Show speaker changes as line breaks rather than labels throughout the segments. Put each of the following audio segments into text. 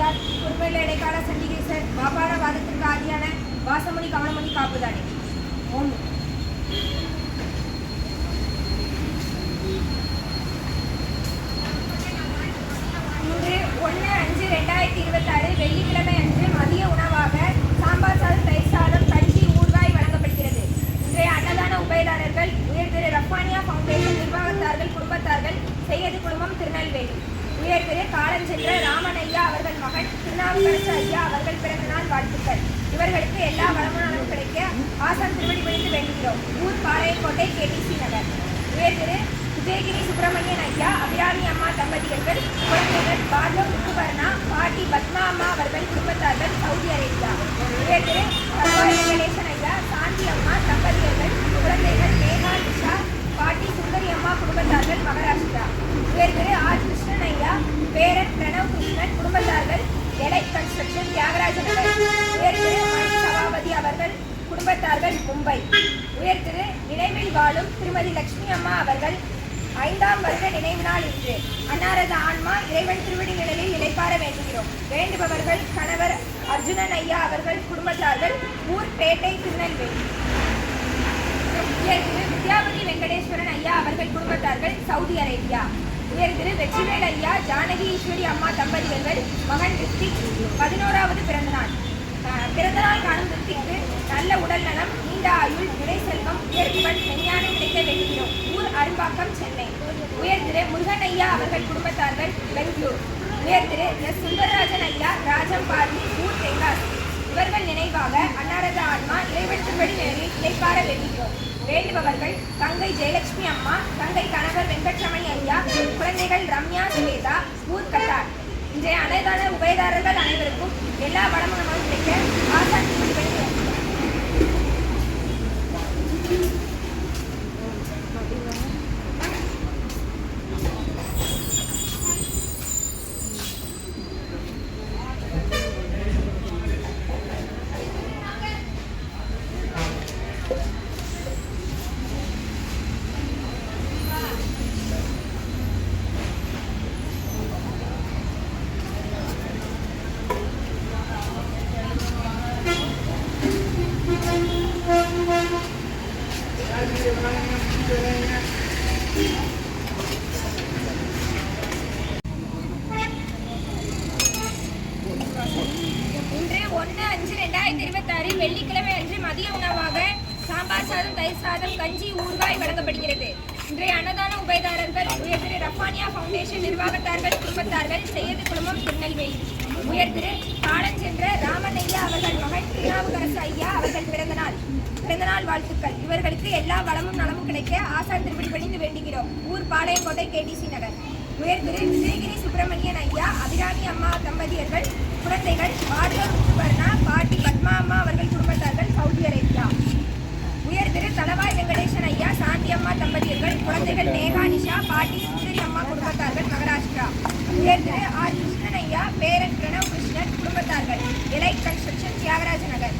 வந்தார். குறும்பையில் இடைக்கால சண்டிகேசர் வாபாட வாதத்திற்கு ஆதியான வாசமொழி கவனமொழி காப்புதானே. 1/5/2026 வெள்ளிக்கிழமை அன்று மதிய உணவாக சாம்பார் சாதம், தயிர் சாதம், கஞ்சி, ஊறுகாய் வழங்கப்படுகிறது. இன்றைய அன்னதான உபயதாரர்கள் உயர் திரு ரஃபானியா ஃபவுண்டேஷன் நிர்வாகத்தார்கள், குடும்பத்தார்கள், செய்யது குழுமம், திருநெல்வேலி. உயர் திரு காலஞ்சென்ற ராமன் ஐயா அவர்கள் மகன் திருநாவுக்கரசு ஐயா அவர்கள் பிறந்த நாள் வாழ்த்துக்கள். இவர்களுக்கு எல்லா வளமும் நலமும் கிடைக்க ஆசான் திருவடி பணிந்து வேண்டுகிறோம். ஊர் பாளையங்கோட்டை, கேடிசி நகர். உயர் திரு விஜயகிரி சுப்பிரமணியன் ஐயா, அபிராமி அம்மா தம்பதியர்கள், குழந்தைகள் பாஜம் முத்துவர்ணா, பாட்டி பத்மா அம்மா அவர்கள் குடும்பத்தார்கள், சவுதி அரேபியா. உயர் திரு வெங்கடேசன் ஐயா, சாந்தி அம்மா தம்பதியர்கள், குழந்தைகள் மேகா நிஷா, பாட்டி சுந்தரி அம்மா குடும்பத்தார்கள், மகாராஷ்டிரா. உயர் திரு ஆர் கிருஷ்ணன் ஐயா, பேரன் பிரணவ் கிருஷ்ணன் குடும்பத்தார்கள், எலைட் கன்ஸ்ட்ரக்ஷன், தியாகராஜ நகர். உயர் திரு மணி சபாபதி அவர்கள் குடும்பத்தார்கள், மும்பை. உயர் திரு நினைவில் வாழும் திருமதி லட்சுமி அம்மா அவர்கள் 5ஆம் வருட நினைவு நாள் இன்று. அன்னாரது ஆன்மா இறைவன் திருவடி நிழலில் இளைப்பாற வேண்டுகிறோம். வேண்டுபவர்கள் கணவர் அர்ஜுனன் ஐயா அவர்கள் குடும்பத்தார்கள், ஊர் பேட்டை, திருநெல்வேலி. உயர் திரு வித்யாபதி வெங்கடேஸ்வரன் ஐயா அவர்கள் குடும்பத்தார்கள், சவுதி அரேபியா. உயர் திரு வெற்றிவேல் ஐயா, ஜானகி ஈஸ்வரி அம்மா தம்பதியர்கள், மகன் ரித்திக் 11வது பிறந்தநாள். பிறந்தநாள் காணும் ரித்திக்கு நல்ல உடல் நலம், நீண்ட ஆயுள், நிலை செல்வம், உயர்வுகள், மெஞ்ஞானம் கிடைக்க வேண்டுகிறோம். ஊர் அரும்பாக்கம், சென்னை. உயர் திரு முருகன் ஐயா அவர்கள் குடும்பத்தார்கள், பெங்களூர். உயர் திரு எஸ் சுந்தரராஜன் ஐயா, ராஜம்பாடி, ஊர் தென்காசி. இவர்கள் நினைவாக அன்னாரது ஆன்மா இறைவன் திருவடி நிலையில் இளைப்பாற வேண்டுகிறோம். வேண்டுபவர்கள் தங்கை ஜெயலட்சுமி அம்மா, தங்கை கணவர் வெங்கட்ரமணி ஐயா, குழந்தைகள் ரம்யா, சுவேதா, ஊர் கட்டார். இன்றைய அனைதான உபயதாரர்கள் அனைவருக்கும் எல்லா வளமும் கிடைக்க ஆசான் திருவடி பணிந்து இன்று 1/5/2026 வெள்ளிக்கிழமை அன்று மதிய உணவாக சாம்பார் சாதம், தயிர் சாதம், கஞ்சி, ஊறுகாய் வழங்கப்படுகிறது. இன்றைய அன்னதான உபயதாரர்கள் உயர் திரு ரஃபானியா ஃபவுண்டேஷன் நிர்வாகத்தார்கள், குடும்பத்தார்கள், செய்யது குழுமம், திருநெல்வேலி. உயர் திரு காலஞ்சென்ற ராமன் ஐயா அவர்கள் மகன் திருநாவுக்கரசு ஐயா அவர்கள் பிறந்தநாள் வாழ்த்துக்கள். இவர்களுக்கு எல்லா வளமும் நலமும் கிடைக்க ஆசான் திருப்படி பணிந்து வேண்டுகிறோம். ஊர் பாளையங்கோட்டை, கேடிசி நகர். உயர் திரு விஜயகிரி சுப்பிரமணியன் ஐயா, அபிராமி அம்மா தம்பதியர்கள், குழந்தைகள் பாடலூர் முத்துவர்ணா, பாட்டி பத்மா அம்மா அவர்கள் குடும்பத்தார்கள், சவுதி அரேபியா. உயர் திரு தலவாய் வெங்கடேசன் ஐயா, சாந்தி அம்மா தம்பதியர்கள், குழந்தைகள் மேகா நிஷா, பாட்டி சுந்தரி அம்மா குடும்பத்தார்கள், மகாராஷ்டிரா. உயர் திரு ஆர் கிருஷ்ணன் ஐயா, பேரன் பிரணவ் கிருஷ்ணன் குடும்பத்தார்கள், எலைட் கன்ஸ்ட்ரக்ஷன், தியாகராஜ நகர்.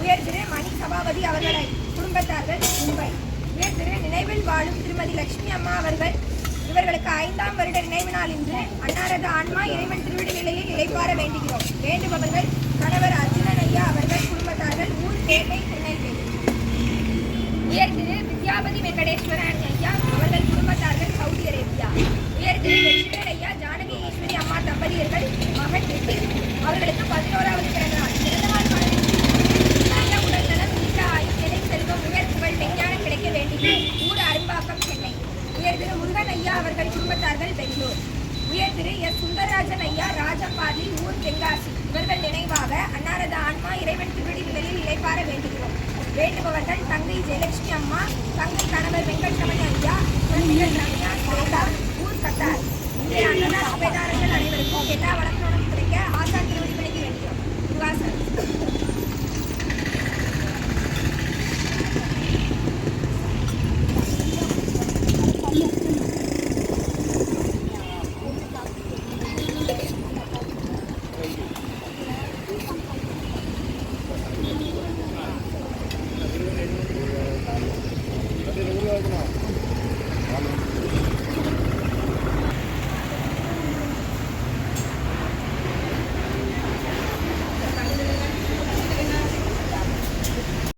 உயர் திரு மணி சபாபதி அவர்களை குடும்பத்தார்கள், மும்பை. உயர் திரு நினைவில் வாழும் திருமதி லட்சுமி அம்மா அவர்கள் இவர்களுக்கு 5ஆம் வருட நினைவு நாள் இன்று. அன்னாரது ஆன்மா இறைவன் திருவிடி நிலையில் இளைப்பாற வேண்டுகிறோம். வேண்டுபவர்கள் கணவர் அர்ஜுனன் ஐயா அவர்கள் குடும்பத்தார்கள், ஊர் பேட்டை, திருநெல்வேலி. உயர் திரு வித்யாபதி வெங்கடேஸ்வரன் ஐயா அவர்கள் குடும்பத்தார்கள், சவுதி அரேபியா. உயர் திரு வெற்றிவேல் ஐயா, ஜானகி ஈஸ்வரி அம்மா தம்பதியர்கள், மகன் ரித்திக் அவர்களுக்கு 11வது பிறந்தநாள். பிறந்தநாள் நல்ல உடல் நலம், நீண்ட ஆயுள், நிலை செல்வம், உயர்வுகள், மெஞ்ஞானம் கிடைக்க வேண்டுகிறோம். ஊர் அரும்பாக்கம், சென்னை. உயர் திரு முருகன் ஐயா அவர்கள் குடும்பத்தார்கள், பெங்களூர். உயர் திரு எஸ் சுந்தரராஜன் ஐயா, ராஜம்பாடி, ஊர் தென்காசி. இவர்கள் நினைவாக அன்னாரது ஆன்மா இறைவன் திருவடி நிலையில் இளைப்பாற வேண்டுகிறோம். வேண்டுபவர்கள் தங்கை ஜெயலட்சுமி அம்மா, தங்கை கணவர் வெங்கட்ரமணி ஐயா, குழந்தைகள் ரம்யா, சுவேதா, ஊர் கட்டார். இன்றைய அன்னதான உபயதாரர்கள் அனைவருக்கும் எல்லா